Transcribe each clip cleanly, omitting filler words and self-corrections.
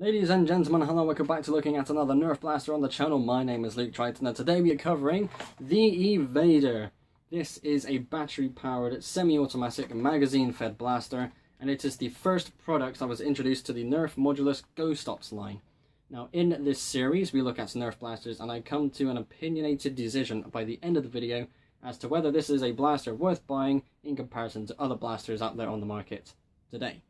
Ladies and gentlemen, hello, welcome back to looking at another Nerf blaster on the channel. My name is Luke Triton and today we are covering the Evader. This is a battery-powered, semi-automatic, magazine-fed blaster, and it is the first product that was introduced to the Nerf Modulus Ghost Ops line. Now, in this series, we look at Nerf blasters, and I come to an opinionated decision by the end of the video as to whether this is a blaster worth buying in comparison to other blasters out there on the market today.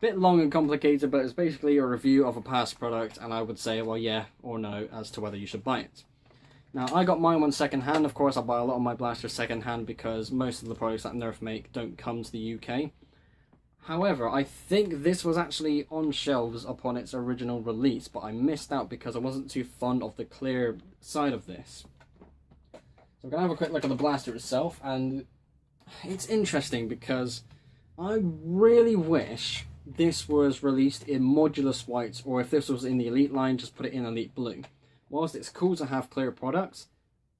Bit long and complicated, but it's basically a review of a past product, and I would say, well, yeah or no as to whether you should buy it. Now, I got mine one second hand. Of course, I buy a lot of my blasters second hand because most of the products that Nerf make don't come to the UK. However, I think this was actually on shelves upon its original release, but I missed out because I wasn't too fond of the clear side of this. So we're going to have a quick look at the blaster itself, and it's interesting because I really wish this was released in Modulus white, or if this was in the Elite line, just put it in Elite blue. Whilst it's cool to have clear products,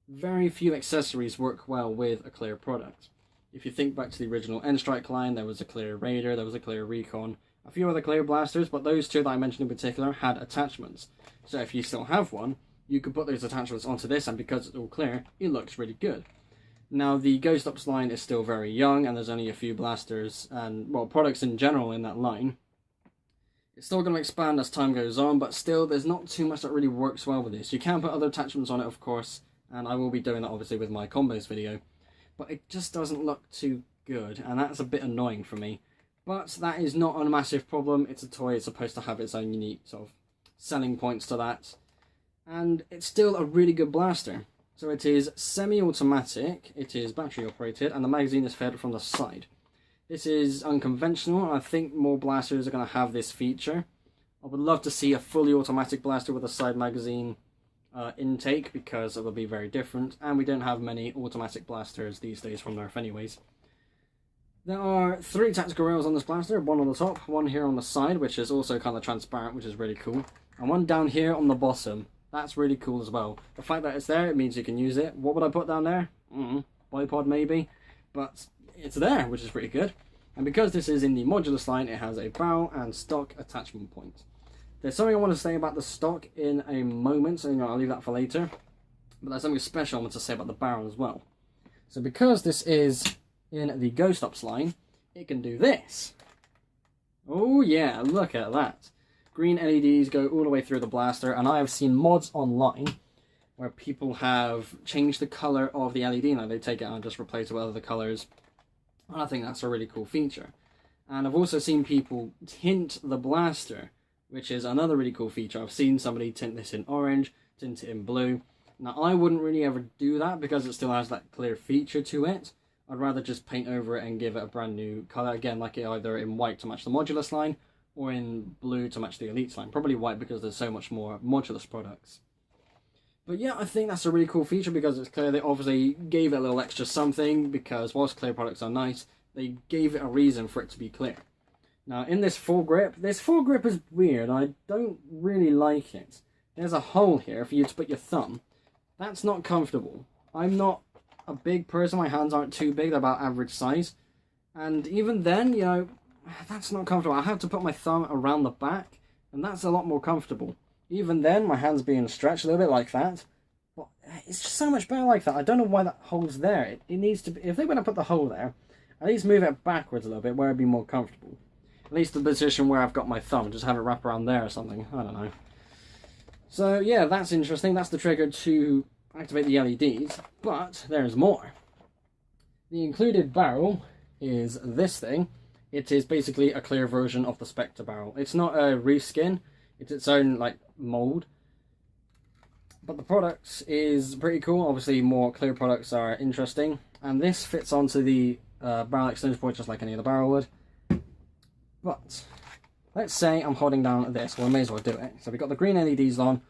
very few accessories work well with a clear product. If you think back to the original N-Strike line, there was a clear Raider, there was a clear Recon, a few other clear blasters, but those two that I mentioned in particular had attachments. So if you still have one, you could put those attachments onto this, and because it's all clear, it looks really good. Now, the Ghost Ops line is still very young, and there's only a few blasters and, well, products in general in that line. It's still going to expand as time goes on, but still, there's not too much that really works well with this. You can put other attachments on it, of course, and I will be doing that, obviously, with my combos video. But it just doesn't look too good, and that's a bit annoying for me. But that is not a massive problem. It's a toy. It's supposed to have its own unique sort of selling points to that. And it's still a really good blaster. So it is semi-automatic, it is battery operated, and the magazine is fed from the side. This is unconventional, and I think more blasters are going to have this feature. I would love to see a fully automatic blaster with a side magazine intake, because it will be very different, and we don't have many automatic blasters these days from Nerf anyways. There are 3 tactical rails on this blaster, one on the top, one here on the side, which is also kind of transparent, which is really cool, and one down here on the bottom. That's really cool as well. The fact that it's there, it means you can use it. What would I put down there? Bipod maybe. But it's there, which is pretty good. And because this is in the Modulus line, it has a barrel and stock attachment point. There's something I want to say about the stock in a moment, so I'll leave that for later. But there's something special I want to say about the barrel as well. So because this is in the Ghost Ops line, it can do this. Oh yeah, look at that. Green LEDs go all the way through the blaster, and I have seen mods online where people have changed the colour of the LED. Now they take it out and just replace it with other colours, and I think that's a really cool feature. And I've also seen people tint the blaster, which is another really cool feature. I've seen somebody tint this in orange, tint it in blue. Now I wouldn't really ever do that because it still has that clear feature to it. I'd rather just paint over it and give it a brand new colour, again, like it either in white to match the Modulus line, or in blue to match the Elite line. Probably white because there's so much more Modulus products. But yeah, I think that's a really cool feature because it's clear they obviously gave it a little extra something, because whilst clear products are nice, they gave it a reason for it to be clear. Now in this foregrip is weird. I don't really like it. There's a hole here for you to put your thumb. That's not comfortable. I'm not a big person, my hands aren't too big, they're about average size. And even then, you know, that's not comfortable. I have to put my thumb around the back, and that's a lot more comfortable. Even then, my hand's being stretched a little bit like that. But it's just so much better like that. I don't know why that hole's there. It needs to be, if they were to put the hole there, at least move it backwards a little bit where it'd be more comfortable. At least the position where I've got my thumb, just have it wrap around there or something. I don't know. So yeah, that's interesting. That's the trigger to activate the LEDs. But there's more. The included barrel is this thing. It is basically a clear version of the Spectre barrel. It's not a reskin, it's its own like mold. But the product is pretty cool. Obviously more clear products are interesting. And this fits onto the barrel extension point just like any other barrel would. But let's say I'm holding down this, well I may as well do it. So we've got the green LEDs on,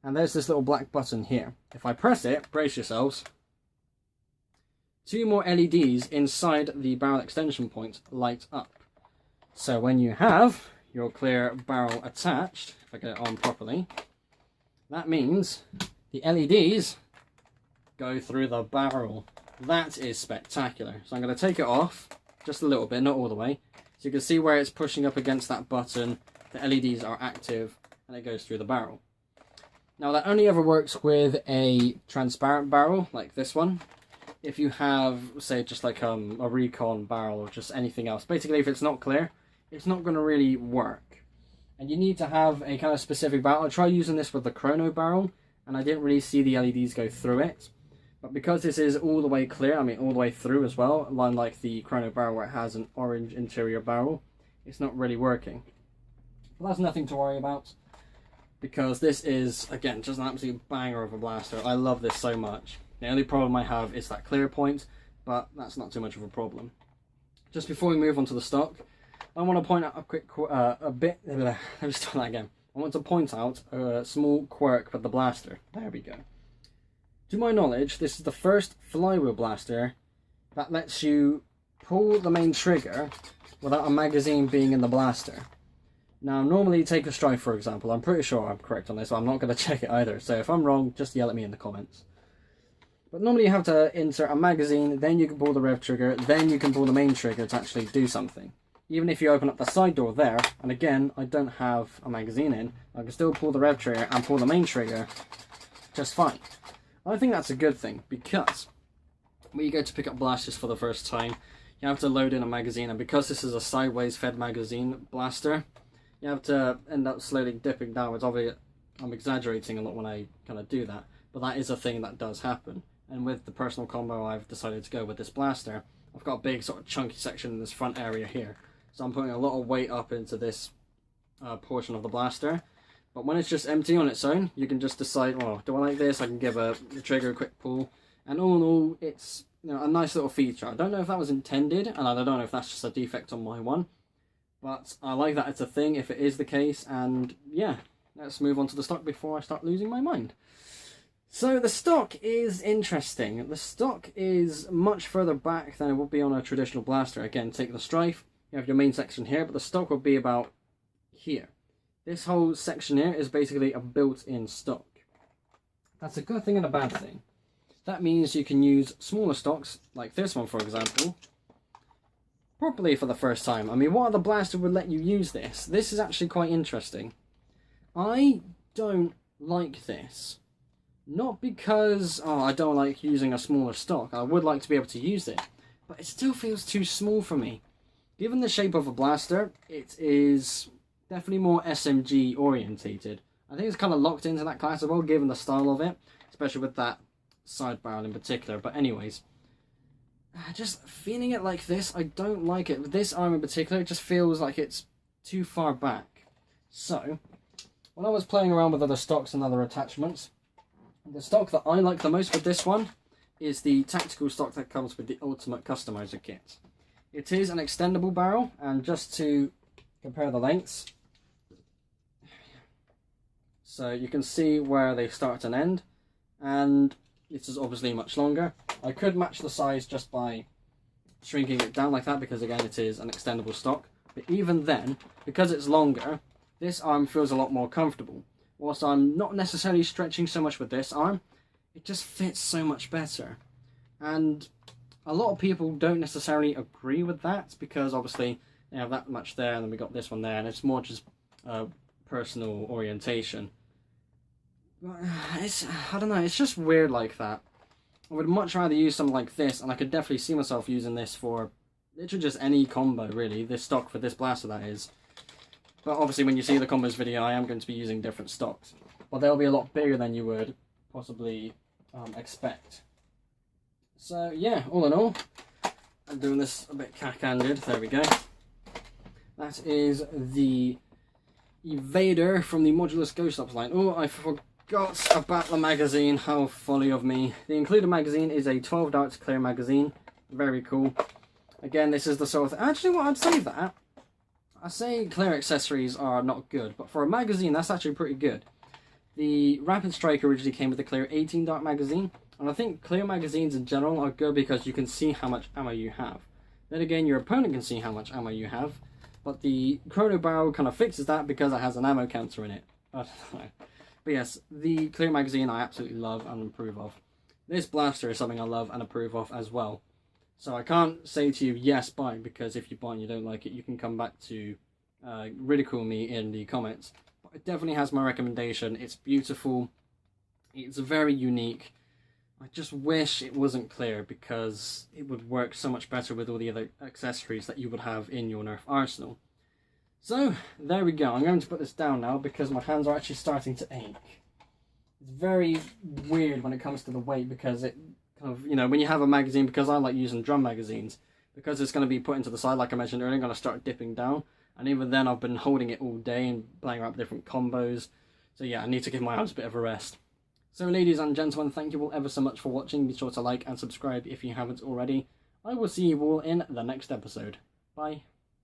and there's this little black button here. If I press it, brace yourselves, 2 more LEDs inside the barrel extension point light up. So when you have your clear barrel attached, if I get it on properly, that means the LEDs go through the barrel. That is spectacular. So I'm going to take it off just a little bit, not all the way. So you can see where it's pushing up against that button, the LEDs are active, and it goes through the barrel. Now that only ever works with a transparent barrel like this one. If you have, say, just like a recon barrel or just anything else, basically if it's not clear, it's not going to really work. And you need to have a kind of specific barrel. I tried using this with the chrono barrel and I didn't really see the LEDs go through it. But because this is all the way clear, I mean all the way through as well, unlike the chrono barrel where it has an orange interior barrel, it's not really working. But that's nothing to worry about, because this is, again, just an absolute banger of a blaster. I love this so much. The only problem I have is that clear point, but that's not too much of a problem. Just before we move on to the stock, I want to point out let me start that again. I want to point out a small quirk with the blaster. There we go. To my knowledge, this is the first flywheel blaster that lets you pull the main trigger without a magazine being in the blaster. Now, normally take a strike, for example. I'm pretty sure I'm correct on this, but I'm not going to check it either. So if I'm wrong, just yell at me in the comments. But normally you have to insert a magazine, then you can pull the rev trigger, then you can pull the main trigger to actually do something. Even if you open up the side door there, and again, I don't have a magazine in, I can still pull the rev trigger and pull the main trigger just fine. I think that's a good thing, because when you go to pick up blasters for the first time, you have to load in a magazine, and because this is a sideways fed magazine blaster, you have to end up slowly dipping downwards. Obviously, I'm exaggerating a lot when I kind of do that, but that is a thing that does happen. And with the personal combo I've decided to go with this blaster, I've got a big sort of chunky section in this front area here. So I'm putting a lot of weight up into this portion of the blaster. But when it's just empty on its own, you can just decide, well, do I like this? I can give the trigger a quick pull. And all in all, it's, you know, a nice little feature. I don't know if that was intended, and I don't know if that's just a defect on my one. But I like that it's a thing if it is the case. And yeah, let's move on to the stock before I start losing my mind. So the stock is interesting. The stock is much further back than it would be on a traditional blaster. Again, take the Strife, you have your main section here, but the stock would be about here. This whole section here is basically a built-in stock. That's a good thing and a bad thing. That means you can use smaller stocks, like this one for example, properly for the first time. I mean, what other blaster would let you use this? This is actually quite interesting. I don't like this. Not because I don't like using a smaller stock. I would like to be able to use it, but it still feels too small for me. Given the shape of a blaster, it is definitely more SMG orientated. I think it's kind of locked into that class as well, given the style of it, especially with that side barrel in particular. But anyways, just feeling it like this, I don't like it. With this arm in particular, it just feels like it's too far back. So, when I was playing around with other stocks and other attachments, the stock that I like the most with this one is the tactical stock that comes with the Ultimate Customizer kit. It is an extendable barrel, and just to compare the lengths, so you can see where they start and end, and this is obviously much longer. I could match the size just by shrinking it down like that, because again it is an extendable stock, but even then, because it's longer, this arm feels a lot more comfortable. Whilst I'm not necessarily stretching so much with this arm, it just fits so much better. And a lot of people don't necessarily agree with that, because obviously they have that much there and then we got this one there, and it's more just personal orientation. But I don't know, it's just weird like that. I would much rather use something like this, and I could definitely see myself using this for literally just any combo really, this stock for this blaster that is. But obviously when you see the combos video, I am going to be using different stocks. But they'll be a lot bigger than you would possibly expect. So yeah, all in all, I'm doing this a bit cack-handed. There we go. That is the Evader from the Modulus Ghost Ops line. Oh, I forgot about the magazine. How folly of me. The included magazine is a 12 darts clear magazine. Very cool. Again, this is the sort of... Actually, what I'd say that... I say clear accessories are not good, but for a magazine, that's actually pretty good. The Rapid Strike originally came with a clear 18 dart magazine, and I think clear magazines in general are good because you can see how much ammo you have. Then again, your opponent can see how much ammo you have, but the Chrono Barrel kind of fixes that because it has an ammo counter in it. I don't know. But yes, the clear magazine I absolutely love and approve of. This blaster is something I love and approve of as well. So I can't say to you, yes, buy, because if you buy and you don't like it, you can come back to ridicule me in the comments. but it definitely has my recommendation. It's beautiful. It's very unique. I just wish it wasn't clear, because it would work so much better with all the other accessories that you would have in your Nerf arsenal. So, there we go. I'm going to put this down now because my hands are actually starting to ache. It's very weird when it comes to the weight, because it kind of, you know, when you have a magazine, because I like using drum magazines, because it's going to be put into the side like I mentioned earlier, I'm going to start dipping down. And even then I've been holding it all day and playing around with different combos. So yeah, I need to give my arms a bit of a rest. So ladies and gentlemen, thank you all ever so much for watching. Be sure to like and subscribe if you haven't already. I will see you all in the next episode. Bye.